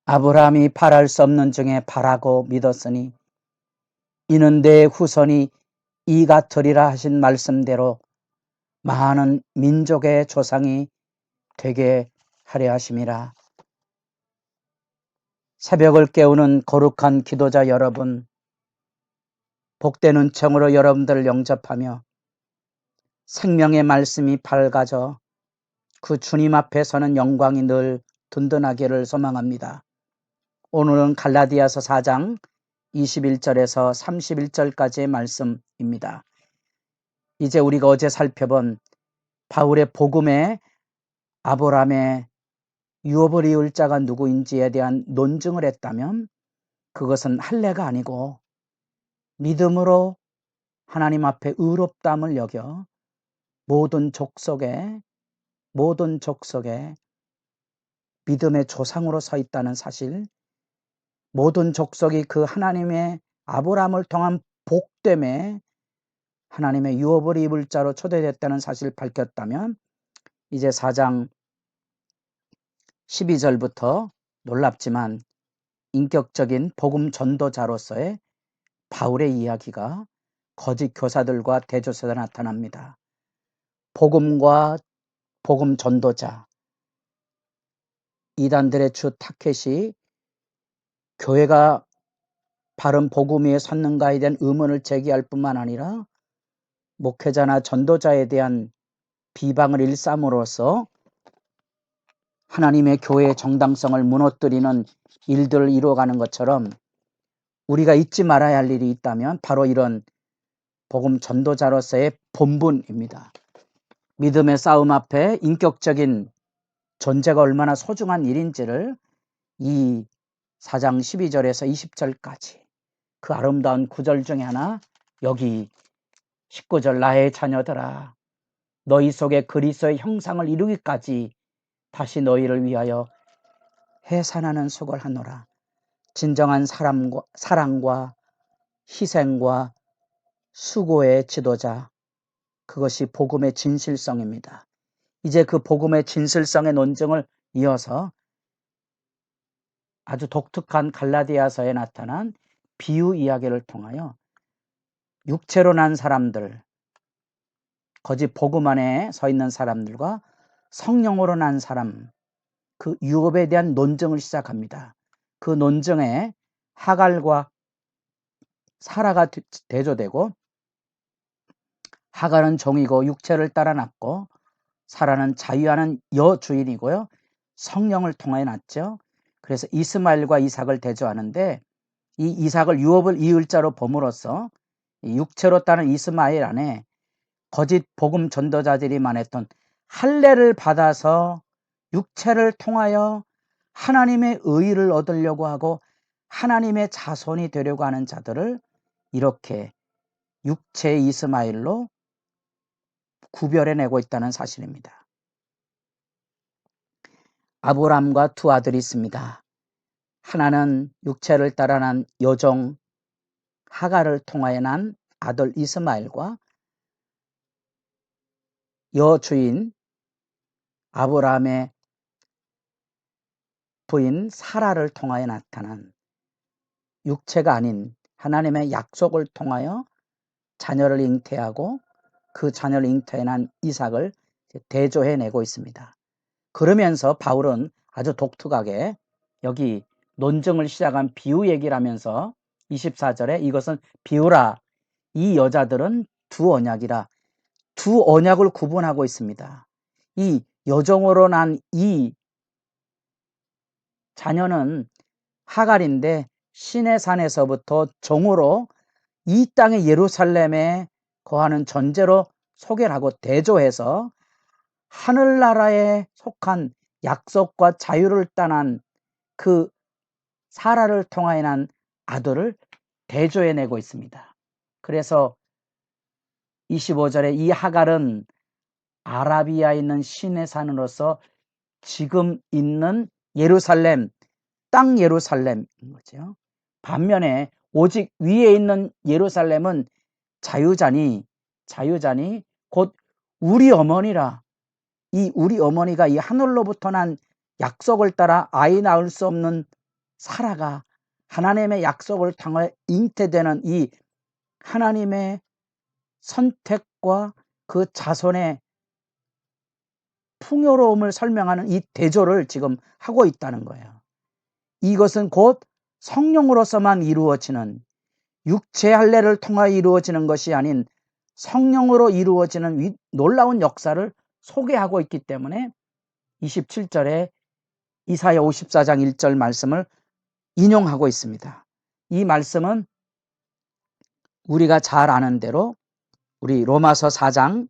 아브라함이 바랄 수 없는 중에 바라고 믿었으니 이는 내 후손이 이 같으리라 하신 말씀대로 많은 민족의 조상이 되게 하려 하심이라. 새벽을 깨우는 거룩한 기도자 여러분, 복된 은총으로 여러분들을 영접하며 생명의 말씀이 밝아져 그 주님 앞에 서는 영광이 늘 든든하기를 소망합니다. 오늘은 갈라디아서 4장 21절에서 31절까지의 말씀입니다. 이제 우리가 어제 살펴본 바울의 복음에 아브라함의 유업을 이을 자가 누구인지에 대한 논증을 했다면 그것은 할례가 아니고 믿음으로 하나님 앞에 의롭다함을 여겨 모든 족속에 믿음의 조상으로 서 있다는 사실, 모든 족속이 그 하나님의 아브라함을 통한 복됨에 하나님의 유업을 입을 자로 초대됐다는 사실을 밝혔다면 이제 4장 12절부터 놀랍지만 인격적인 복음 전도자로서의 바울의 이야기가 거짓 교사들과 대조사에 나타납니다. 복음과 복음 전도자, 이단들의 주 타켓이 교회가 바른 복음 위에 섰는가에 대한 의문을 제기할 뿐만 아니라 목회자나 전도자에 대한 비방을 일삼으로써 하나님의 교회의 정당성을 무너뜨리는 일들을 이루어가는 것처럼 우리가 잊지 말아야 할 일이 있다면 바로 이런 복음 전도자로서의 본분입니다. 믿음의 싸움 앞에 인격적인 존재가 얼마나 소중한 일인지를 이 4장 12절에서 20절까지 그 아름다운 구절 중에 하나, 여기 19절 나의 자녀들아 너희 속에 그리스도의 형상을 이루기까지 다시 너희를 위하여 해산하는 수고를 하노라. 진정한 사랑과 희생과 수고의 지도자, 그것이 복음의 진실성입니다. 이제 그 복음의 진실성의 논증을 이어서 아주 독특한 갈라디아서에 나타난 비유 이야기를 통하여 육체로 난 사람들, 거짓 복음 안에 서 있는 사람들과 성령으로 난 사람, 그 유업에 대한 논증을 시작합니다. 그 논증에 하갈과 사라가 대조되고, 하갈은 종이고 육체를 따라 낳고 사라는 자유하는 여주인이고요, 성령을 통하여 낳죠. 그래서 이스마엘과 이삭을 대조하는데 이 이삭을 유업을 이을 자로 봄으로써 육체로 따는 이스마엘 안에 거짓 복음 전도자들이 말했던 할례를 받아서 육체를 통하여 하나님의 의의를 얻으려고 하고 하나님의 자손이 되려고 하는 자들을 이렇게 육체의 이스마엘로 구별해내고 있다는 사실입니다. 아브람과 두 아들이 있습니다. 하나는 육체를 따라 난 여종 하갈을 통하여 난 아들 이스마엘과 여주인 아브라함의 부인 사라를 통하여 나타난 육체가 아닌 하나님의 약속을 통하여 자녀를 잉태하고 그 자녀를 잉태한 이삭을 대조해내고 있습니다. 그러면서 바울은 아주 독특하게 여기 논증을 시작한 비유 얘기를 하면서 24절에 이것은 비유라, 이 여자들은 두 언약이라, 두 언약을 구분하고 있습니다. 이 여종으로 난 이 자녀는 하갈인데 신의 산에서부터 종으로 이 땅의 예루살렘에 거하는 존재로 소개를 하고 대조해서 하늘나라에 속한 약속과 자유를 따난 그 사라를 통하여 난 아들을 대조해내고 있습니다. 그래서 25절에 이 하갈은 아라비아에 있는 신의 산으로서 지금 있는 예루살렘, 땅 예루살렘인 거죠. 반면에 오직 위에 있는 예루살렘은 자유자니 곧 우리 어머니라. 이 우리 어머니가 이 하늘로부터 난 약속을 따라 아이 낳을 수 없는 사라가 하나님의 약속을 통해 잉태되는 이 하나님의 선택과 그 자손의 풍요로움을 설명하는 이 대조를 지금 하고 있다는 거예요. 이것은 곧 성령으로서만 이루어지는, 육체 할례를 통하여 이루어지는 것이 아닌 성령으로 이루어지는 놀라운 역사를 소개하고 있기 때문에 27절에 이사야 54장 1절 말씀을 인용하고 있습니다. 이 말씀은 우리가 잘 아는 대로 우리 로마서 4장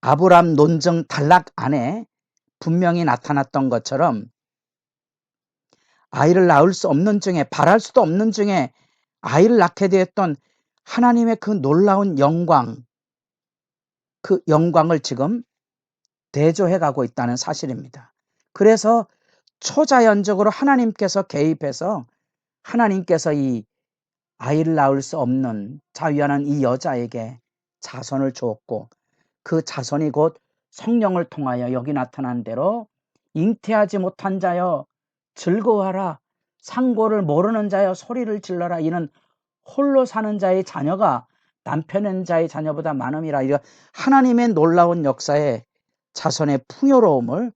아브람 논증 단락 안에 분명히 나타났던 것처럼 아이를 낳을 수 없는 중에, 바랄 수도 없는 중에 아이를 낳게 되었던 하나님의 그 놀라운 영광, 그 영광을 지금 대조해 가고 있다는 사실입니다. 그래서 초자연적으로 하나님께서 개입해서 하나님께서 이 아이를 낳을 수 없는 자유하는 이 여자에게 자손을 주었고, 그 자손이 곧 성령을 통하여 여기 나타난 대로 잉태하지 못한 자여 즐거워하라, 상고를 모르는 자여 소리를 질러라, 이는 홀로 사는 자의 자녀가 남편인 자의 자녀보다 많음이라. 이런 하나님의 놀라운 역사에 자손의 풍요로움을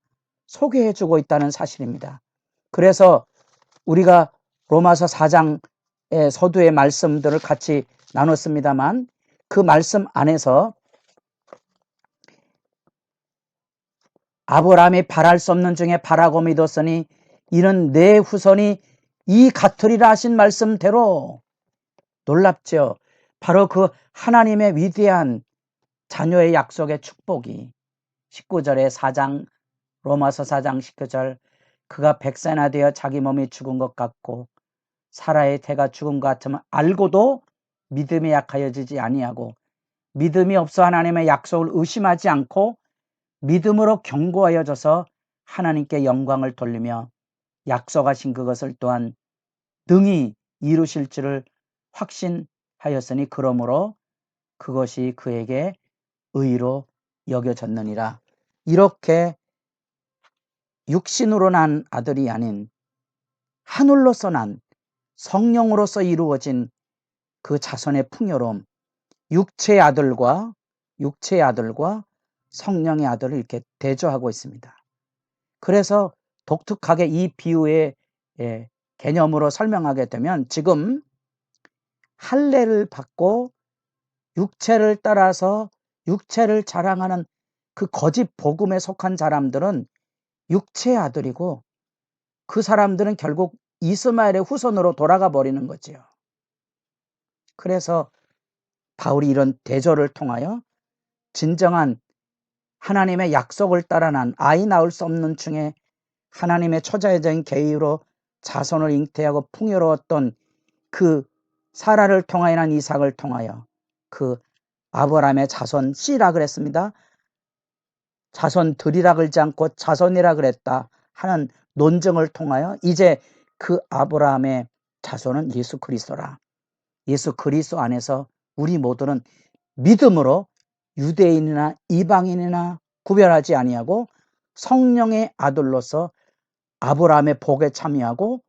소개해 주고 있다는 사실입니다. 그래서 우리가 로마서 4장의 서두의 말씀들을 같이 나눴습니다만, 그 말씀 안에서 아브라함이 바랄 수 없는 중에 바라고 믿었으니 이는 내 후손이 이 같으리라 하신 말씀대로, 놀랍죠. 바로 그 하나님의 위대한 자녀의 약속의 축복이 19절에 4장 로마서 4장 19절 그가 100세나 되어 자기 몸이 죽은 것 같고 사라의 태가 죽은 것 같으면 알고도 믿음이 약하여지지 아니하고 믿음이 없어 하나님의 약속을 의심하지 않고 믿음으로 견고하여져서 하나님께 영광을 돌리며 약속하신 그것을 또한 능히 이루실 줄을 확신하였으니 그러므로 그것이 그에게 의로 여겨졌느니라. 이렇게 육신으로 난 아들이 아닌 하늘로서 난 성령으로서 이루어진 그 자손의 풍요로움, 육체의 아들과 성령의 아들을 이렇게 대조하고 있습니다. 그래서 독특하게 이 비유의 개념으로 설명하게 되면, 지금 할례를 받고 육체를 따라서 육체를 자랑하는 그 거짓 복음에 속한 사람들은 육체의 아들이고, 그 사람들은 결국 이스마엘의 후손으로 돌아가 버리는 거지요. 그래서 바울이 이런 대조를 통하여 진정한 하나님의 약속을 따라 난 아이 낳을 수 없는 중에 하나님의 초자연적인 계획으로 자손을 잉태하고 풍요로웠던 그 사라를 통하여 난 이삭을 통하여 그 아브라함의 자손 씨라 그랬습니다. 자손들이라 그러지 않고 자손이라 그랬다 하는 논증을 통하여 이제 그 아브라함의 자손은 예수 그리스도라. 예수 그리스도 안에서 우리 모두는 믿음으로 유대인이나 이방인이나 구별하지 아니하고 성령의 아들로서 아브라함의 복에 참여하고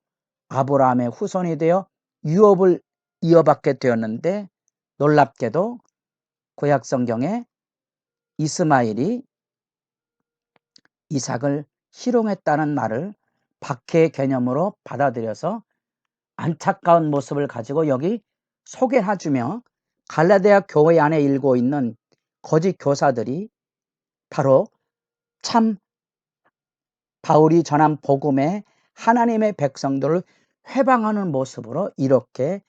아브라함의 후손이 되어 유업을 이어받게 되었는데, 놀랍게도 구약 성경에 이스마엘이 이삭을 희롱했다는 말을 박해의 개념으로 받아들여서 안타까운 모습을 가지고 여기 소개해주며 갈라디아 교회 안에 일고 있는 거짓 교사들이 바로 참 바울이 전한 복음에 하나님의 백성들을 회방하는 모습으로 이렇게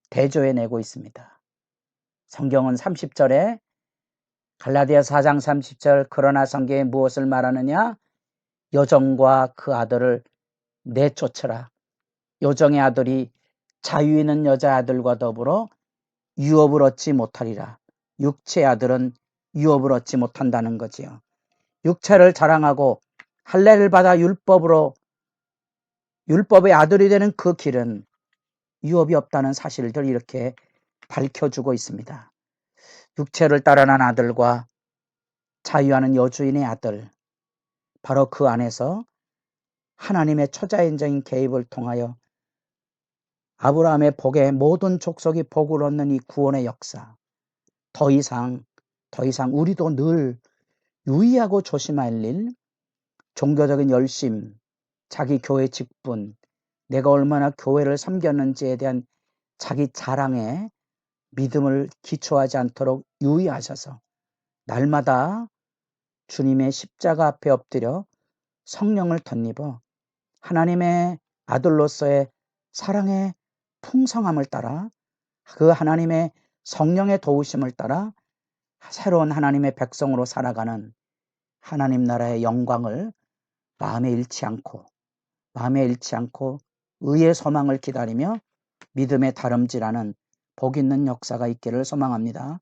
대조해내고 있습니다. 성경은 30절에 갈라디아 4장 30절 그러나 성경에 무엇을 말하느냐, 여종과 그 아들을 내쫓으라. 여종의 아들이 자유 있는 여자 아들과 더불어 유업을 얻지 못하리라. 육체의 아들은 유업을 얻지 못한다는 거지요. 육체를 자랑하고 할례를 받아 율법의 아들이 되는 그 길은 유업이 없다는 사실을 이렇게 밝혀주고 있습니다. 육체를 따라난 아들과 자유하는 여주인의 아들, 바로 그 안에서 하나님의 초자연적인 개입을 통하여 아브라함의 복에 모든 족속이 복을 얻는 이 구원의 역사, 더 이상 우리도 늘 유의하고 조심할 일, 종교적인 열심, 자기 교회 직분, 내가 얼마나 교회를 섬겼는지에 대한 자기 자랑에 믿음을 기초하지 않도록 유의하셔서 날마다 주님의 십자가 앞에 엎드려 성령을 덧입어 하나님의 아들로서의 사랑의 풍성함을 따라 그 하나님의 성령의 도우심을 따라 새로운 하나님의 백성으로 살아가는 하나님 나라의 영광을 마음에 잃지 않고 의의 소망을 기다리며 믿음의 다름질하는 복 있는 역사가 있기를 소망합니다.